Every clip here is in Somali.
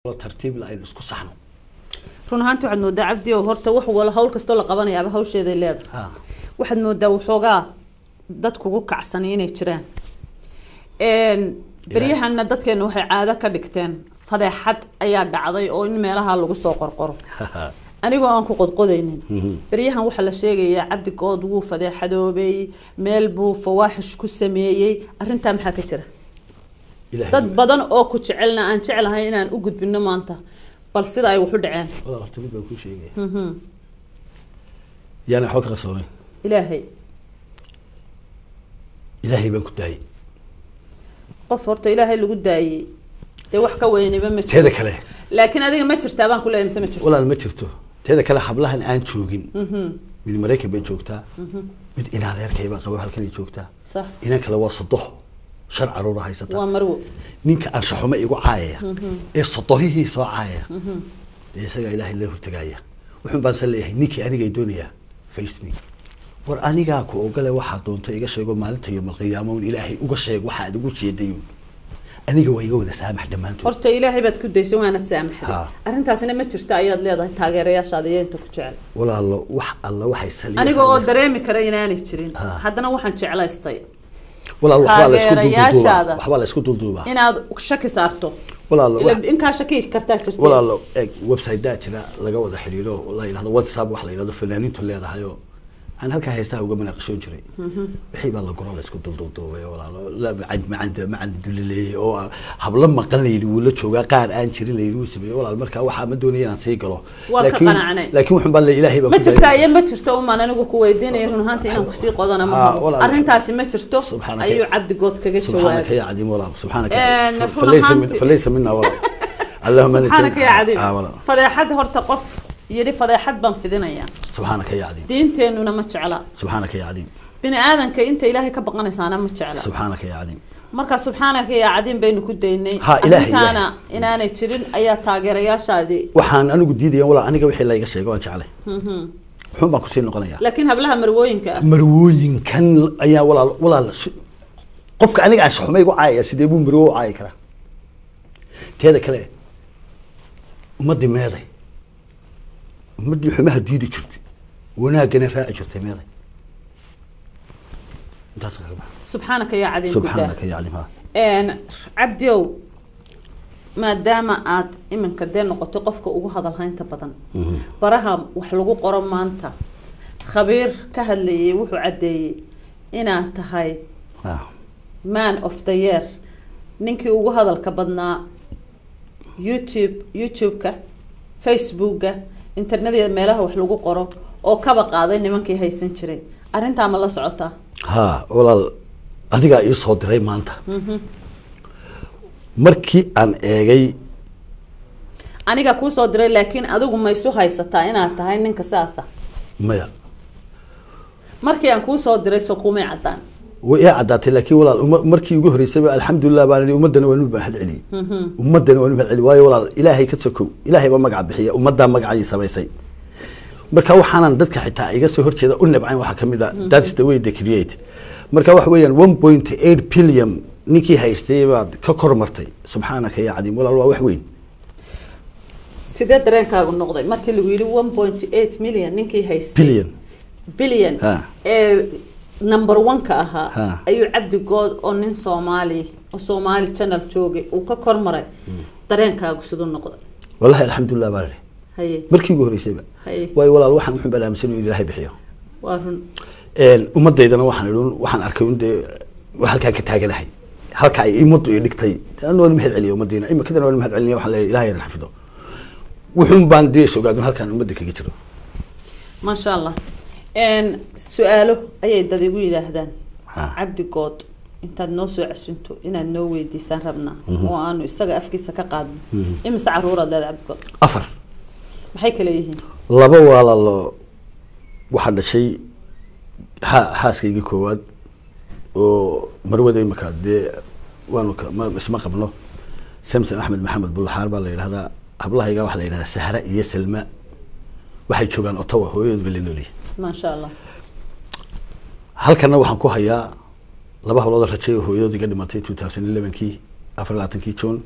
ترتيب لا isku saxno run ahaantii waxaad moodaa cabdi oo horta wax wala hawl kasto la qabanayo aba hawsheeday leedahay waxaad moodaa waxoogaa dadku ugu kacsan inay jiraan bariyahanna dadkeena waxay caado ka dhigteen fadeexad ayaa dhacday oo in meelaha lagu soo qorqoro anigoo aan ku qodqodaynin bariyahan waxa la sheegayaa cabdi good wuu fadeexadoobay meel buu fawaaxish ku sameeyay arinta maxaa ka jira dad badan oo ku jecelna aan jecelahay inaan u gudbino maanta bal sida ay wax u dhaceen wala horta mid baan ku sheegay yana xog ka qasoonay ilaahay baan ku daayay qof horta ilaahay lagu daayay de wax ka weynaba ma jirto teeda kale laakiin adiga ma jirtaa baan ku leeyahay ma jirto wala ma jirto teeda kale hablahan aan joogin mid Mareykan bay joogtaa mid inaan reerkayba qabo halkan ay joogtaa sax ina kale waa sadox شرع عروضها هيستا ومرو نينك أن شحومة يقو عاية إيه صدهيه سو عاية إيه سجى إلهي الله تجاية وحن بنسليه نيكي أنا جاي دنيا فيسمي ورأني جاكو وقال واحد دون تيجي شيء يقول مالته يوم القيامة والإلهي وقال شيء واحد يقول شيء ديون أنا جوا يقول نسامح دمانته قلت إلهي بتكون ديسوا أنا تسامح أنت أصلا ما تشتاق أياد ليه ده تاجرية شادية أنت كتشعل ولا الله وح يسلي أنا جوا دريمي كرينا أنا تشرين حدنا وحن شعلا يستطيع ولا وحبال اسكو دولدوبا إن شك صارتو ولا الله إن كان شكيش كرتاك تشتري ولا الله ويب سايتات لا laga wada xiriiro wallahi hada WhatsApp wax la yiraahdo fanaaniintu leedahayo aan halka haystaa uga manaqashoon jiray wixii baa la goro la isku dulduubay walaalo la ma cand dulileey oo habla maqan leeyay wuu joogaa qaar aan jirin leeyay sameeyay walaal marka waxa ma doonayay inaan sii galo laakiin waxaan baa ilaahay baa ma jirtaa ay ma jirto oo maan anigu ku weydiinay run ahaantii inaan ku sii qodana ma arintaasi ma jirto ayuu cabdi good kaga jawaabay subhanaka ya cadiim walaal subhanaka falaysa minna walaal اللهم سبحانك يا عظيم فضيحة هرت قف يدي فضيحة بنفذنايا سبحانك يا عظيم دينتين ونا متشعلا سبحانك يا عظيم بني آذن كأنت إلهي كبقنا سانا متشعلا سبحانك يا عظيم مركز سبحانك يا عظيم بين كديني ها إلهي أنا إن أنا تشرين أي تاجر يا شادي وحان أنا جديد ولا أنا جوي حلا يقشة جوان شعله حب ما كسين نقنيا لكن هبلها مروين كان أيا ولا قفك أنا عايش حماي جو عايش سيديبون برو عايش كره تهذا كله ومدي ماذا ومدي حماها ديدي شرتي وانا كنا راعي شرتي ماذا سبحانك يا عظيم سبحانك يا عليم ان عبديو ما دام aad iminka deen noqoto qofka ugu hadalhaynta badan baraha wax lagu qoro maanta khabiir ka hadlayay wuxuu cadeeyay inaad tahay man of the year ninkii ugu hadalka badnaa YouTube ka Facebook ka internet meelaha wax lagu qoro oo kaba qaaday nimankii haysan jiray arinta ma la socota ha walaal adiga ii soo diray maanta markii aan eegay aniga ku soo diray laakiin adigu ma isu haysataa inaad tahay ninka saasa maya markii aan ku soo diray soo kuma cadaan ويا عداتي لكن ولا مركي يقول ريسبي الحمد لله بان أمدنا ونبه هاد علي أمدنا ونبه علي واي ولا إلهي كتسكو إلهي بمقعد بحية أمدنا مقعد يسوي مركا وحنا ندك حتى يقص هرت كذا قلنا بعين واحد كم إذا that's the way they create مركا واحد ويا 1.8 billion نيكي هايستي بعد ككر مرتي سبحانك يا عديم ولا الله وحوين سيدات درينك أقول نقطة مركي اللي يقولوا 1.8 million نيكي هايستي billion number 1 ka aha ayuu cabdi good oo nin Soomaali channel joogay oo ka kormaray dareenkaagu sidoo noqday wallahi alxamdulillah bari haye markii ugu horeysay way walaal waxaan wuxuu balaamsan inuu ilaahay bixiyo waa run ummadeydana waxaan arkay halka ka taaganahay halka ay imadu dhigtay anoo mahad celiyo ummadeena imika kadana mahad celiyo waxa la ilaahay xafido wuxuu baan deeso gaadin halkan ummadda kaga jiro ma sha Allah سؤاله أي دقيقة يلاهدان عبد قاد أنت الناس عشنتو إن النوي دي سهربنا وأنا السجا أفكي سكا قاد إم سعرورة ده عبد قاد أفر بحيك ليه الله بوا الله واحد شيء حاسك يجي كواد ومروة دي مكان دي وأنا ما اسمه قبله سمسم أحمد محمد بالحارب الله هذا قبله يجا واحد هذا سهرة يسلم واحد شو كان أطوه هو يدبلينولي ما شاء الله halkana waxaan ku hayaa laba hawlood rajay hooyadii ka dhimatay 2011kii 24kii June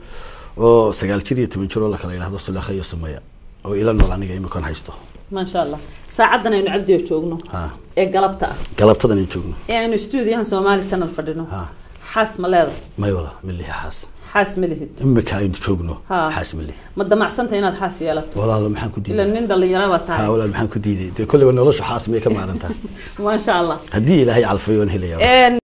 oo 9 jir iyo 10 jir oo la kala yiraahdo Sulaakha iyo Sumeeya oo ila nool aniga imika haysto ما شاء الله ساعدنا إنه عبدي وجوجنا قلبتها إنه جوجنا يعني استوديو هن سومالي channel فردينه حاس ملاذ ما يولا ملي حاس ملهد إمك هاي جوجنا حاس ملي ما دمع سنتين هذا حاس يالت والله محن كدي إلا نند اللي يرى تاعي ولا محن كدي كل ما نقولش حاس ميك ما أنت ما شاء الله هدي إلى هي على الفيون هي